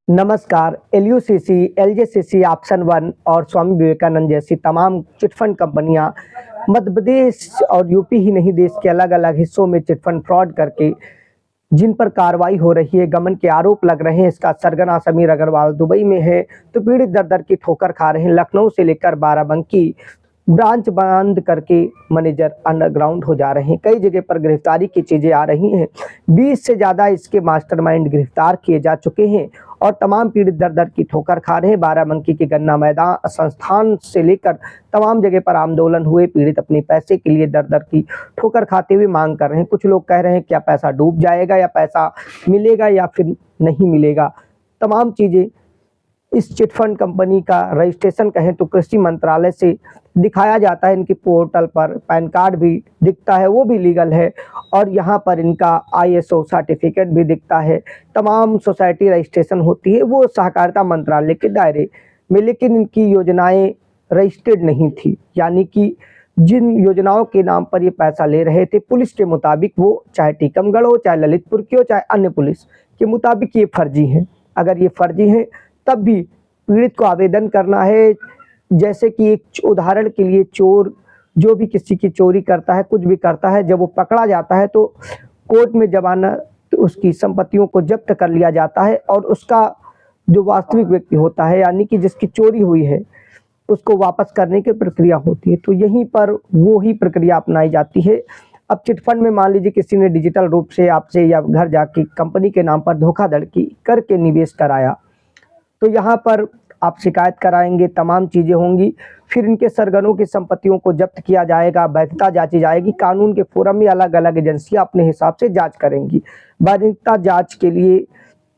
नमस्कार। LUCC, LJCC, option one और स्वामी विवेकानंद जैसी तमाम चिटफंड कंपनियां मध्य प्रदेश और यूपी ही नहीं देश के अलग अलग हिस्सों में चिटफंड फ्रॉड करके जिन पर कार्रवाई हो रही है, गबन के आरोप लग रहे हैं। इसका सरगना समीर अग्रवाल दुबई में है तो पीड़ित दर दर की ठोकर खा रहे हैं। लखनऊ से लेकर बाराबंकी ब्रांच बंद करके मैनेजर अंडरग्राउंड हो जा रहे हैं। कई जगह पर गिरफ्तारी की चीजें आ रही हैं। 20 से ज्यादा इसके मास्टरमाइंड गिरफ्तार किए जा चुके हैं और तमाम पीड़ित दर दर की ठोकर खा रहे हैं। बाराबंकी के गन्ना मैदान संस्थान से लेकर तमाम जगह पर आंदोलन हुए। पीड़ित अपने पैसे के लिए दर दर की ठोकर खाते हुए मांग कर रहे हैं। कुछ लोग कह रहे हैं क्या पैसा डूब जाएगा या पैसा मिलेगा या फिर नहीं मिलेगा। तमाम चीजें इस चिटफंड कंपनी का रजिस्ट्रेशन कहें तो कृषि मंत्रालय से दिखाया जाता है। इनकी पोर्टल पर पैन कार्ड भी दिखता है, वो भी लीगल है और यहाँ पर इनका ISO सर्टिफिकेट भी दिखता है। तमाम सोसाइटी रजिस्ट्रेशन होती है वो सहकारिता मंत्रालय के दायरे में, लेकिन इनकी योजनाएं रजिस्टर्ड नहीं थी। यानी कि जिन योजनाओं के नाम पर ये पैसा ले रहे थे, पुलिस के मुताबिक वो चाहे टीकमगढ़ हो, चाहे ललितपुर की हो, चाहे अन्य पुलिस के मुताबिक ये फर्जी हैं। अगर ये फर्जी हैं तब भी पीड़ित को आवेदन करना है। जैसे कि एक उदाहरण के लिए, चोर जो भी किसी की चोरी करता है, कुछ भी करता है, जब वो पकड़ा जाता है तो कोर्ट में जमानत उसकी संपत्तियों को जब्त कर लिया जाता है और उसका जो वास्तविक व्यक्ति होता है, यानी कि जिसकी चोरी हुई है, उसको वापस करने की प्रक्रिया होती है। तो यहीं पर वो ही प्रक्रिया अपनाई जाती है। अब चिटफंड में मान लीजिए किसी ने डिजिटल रूप से आपसे या घर जाके कंपनी के नाम पर धोखाधड़ी करके निवेश कराया, तो यहाँ पर आप शिकायत कराएंगे, तमाम चीज़ें होंगी। फिर इनके सरगनों की संपत्तियों को जब्त किया जाएगा, वैधता जांची जाएगी। कानून के फोरम में अलग अलग एजेंसियां अपने हिसाब से जांच करेंगी। वैधता जांच के लिए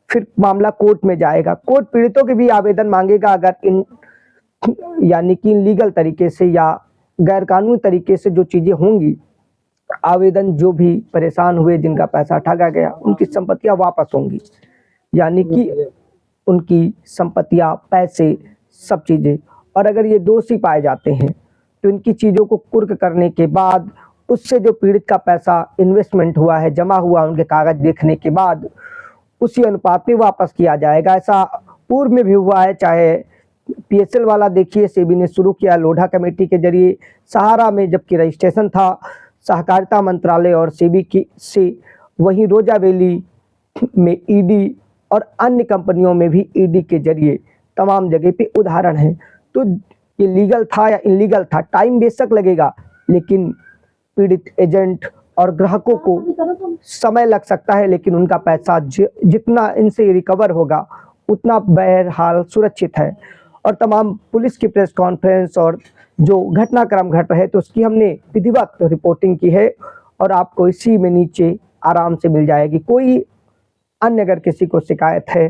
फिर मामला कोर्ट में जाएगा। कोर्ट पीड़ितों के भी आवेदन मांगेगा। अगर इन यानी कि लीगल तरीके से या गैर कानूनी तरीके से जो चीज़ें होंगी, आवेदन जो भी परेशान हुए, जिनका पैसा ठगा गया, उनकी संपत्तियाँ वापस होंगी। यानी कि उनकी संपत्तियां, पैसे, सब चीज़ें। और अगर ये दोषी पाए जाते हैं तो इनकी चीज़ों को कुर्क करने के बाद उससे जो पीड़ित का पैसा इन्वेस्टमेंट हुआ है, जमा हुआ, उनके कागज देखने के बाद उसी अनुपात में वापस किया जाएगा। ऐसा पूर्व में भी हुआ है। चाहे PSL वाला देखिए, सेबी ने शुरू किया लोढ़ा कमेटी के जरिए। सहारा में जबकि रजिस्ट्रेशन था सहकारिता मंत्रालय और सेबी की से, वहीं रोजा वैली में ED और अन्य कंपनियों में भी ED के जरिए तमाम जगह पे उदाहरण है। तो ये लीगल था या इलीगल था, टाइम बेशक लगेगा, लेकिन पीड़ित एजेंट और ग्राहकों को समय लग सकता है, लेकिन उनका पैसा जितना इनसे रिकवर होगा उतना बहरहाल सुरक्षित है। और तमाम पुलिस की प्रेस कॉन्फ्रेंस और जो घटनाक्रम घट रहे तो उसकी हमने विधिवत रिपोर्टिंग की है और आपको इसी में नीचे आराम से मिल जाएगी। कोई अन्य अगर किसी को शिकायत है,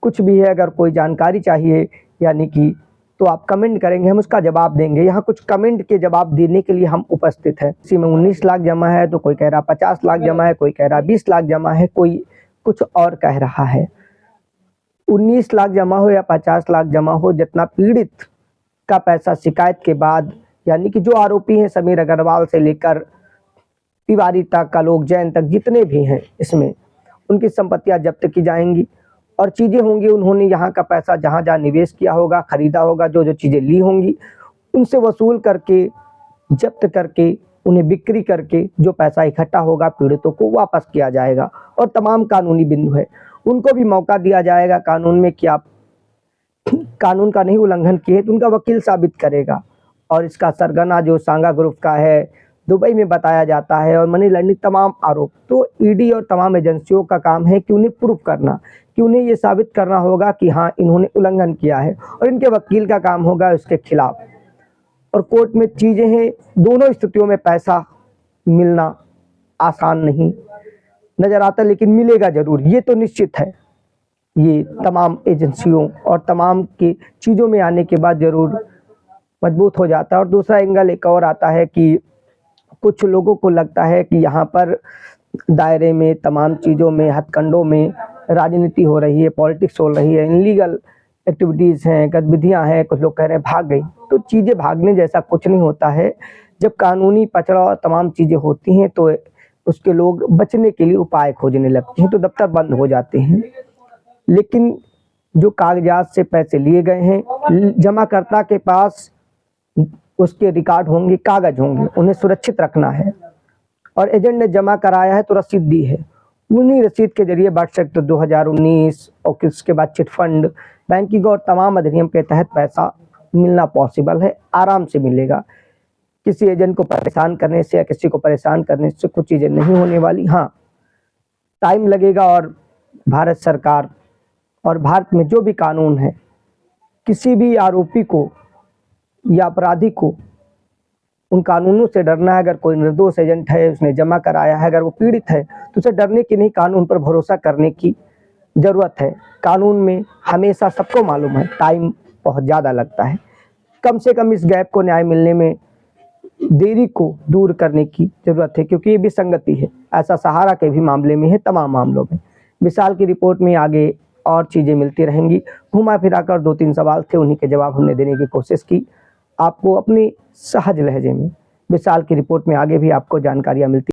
कुछ भी है, अगर कोई जानकारी चाहिए यानी कि, तो आप कमेंट करेंगे, हम उसका जवाब देंगे। यहाँ कुछ कमेंट के जवाब देने के लिए हम उपस्थित हैं। इसी में 19 लाख जमा है तो कोई कह रहा 50 लाख जमा है, कोई कह रहा 20 लाख जमा है, कोई कुछ और कह रहा है। 19 लाख जमा हो या 50 लाख जमा हो, जितना पीड़ित का पैसा शिकायत के बाद, यानी कि जो आरोपी हैं समीर अग्रवाल से लेकर तिवारी तक, आलोक जैन तक, जितने भी हैं इसमें, उनकी संपत्तियां जब्त की जाएंगी और चीज़ें होंगी। उन्होंने यहाँ का पैसा जहाँ जहाँ निवेश किया होगा, खरीदा होगा, जो जो चीज़ें ली होंगी, उनसे वसूल करके, जब्त करके, उन्हें बिक्री करके जो पैसा इकट्ठा होगा पीड़ितों को वापस किया जाएगा। और तमाम कानूनी बिंदु है, उनको भी मौका दिया जाएगा कानून में कि आप कानून का नहीं उल्लंघन किए तो उनका वकील साबित करेगा। और इसका सरगना जो सांगा ग्रुप का है, दुबई में बताया जाता है, और मनी लॉन्ड्रिंग तमाम आरोप, तो ED और तमाम एजेंसियों का काम है कि उन्हें प्रूफ करना, कि उन्हें ये साबित करना होगा कि हाँ इन्होंने उल्लंघन किया है, और इनके वकील का काम होगा उसके खिलाफ। और कोर्ट में चीज़ें हैं, दोनों स्थितियों में पैसा मिलना आसान नहीं नज़र आता, लेकिन मिलेगा ज़रूर, ये तो निश्चित है। ये तमाम एजेंसियों और तमाम की चीज़ों में आने के बाद ज़रूर मजबूत हो जाता है। और दूसरा एंगल एक और आता है कि कुछ लोगों को लगता है कि यहाँ पर दायरे में, तमाम चीज़ों में, हथकंडों में राजनीति हो रही है, पॉलिटिक्स हो रही है, इनलीगल एक्टिविटीज़ हैं, गतिविधियाँ हैं। कुछ लोग कह रहे हैं भाग गई, तो चीज़ें भागने जैसा कुछ नहीं होता है। जब कानूनी पचड़ा और तमाम चीज़ें होती हैं तो उसके लोग बचने के लिए उपाय खोजने लगते हैं, तो दफ्तर बंद हो जाते हैं। लेकिन जो कागजात से पैसे लिए गए हैं, जमाकर्ता के पास उसके रिकॉर्ड होंगे, कागज होंगे, उन्हें सुरक्षित रखना है। और एजेंट ने जमा कराया है तो रसीद दी है, उन्हीं रसीद के जरिए बर्थ सेक्टर 2019 और उसके बाद चिटफंड, बैंकिंग और तमाम अधिनियम के तहत पैसा मिलना पॉसिबल है, आराम से मिलेगा। किसी एजेंट को परेशान करने से या किसी को परेशान करने से कुछ चीज़ें नहीं होने वाली। हाँ, टाइम लगेगा और भारत सरकार और भारत में जो भी कानून है, किसी भी आरोपी को या अपराधी को उन कानूनों से डरना है। अगर कोई निर्दोष एजेंट है, उसने जमा कराया है, अगर वो पीड़ित है तो उसे डरने की नहीं, कानून पर भरोसा करने की ज़रूरत है। कानून में हमेशा सबको मालूम है टाइम बहुत ज़्यादा लगता है। कम से कम इस गैप को न्याय मिलने में देरी को दूर करने की ज़रूरत है, क्योंकि ये विसंगति है। ऐसा सहारा के भी मामले में है, तमाम मामलों में। विशाल की रिपोर्ट में आगे और चीज़ें मिलती रहेंगी। घुमा फिरा कर 2-3 सवाल थे, उन्हीं के जवाब हमने देने की कोशिश की आपको अपनी सहज लहजे में। विशाल की रिपोर्ट में आगे भी आपको जानकारियाँ मिलती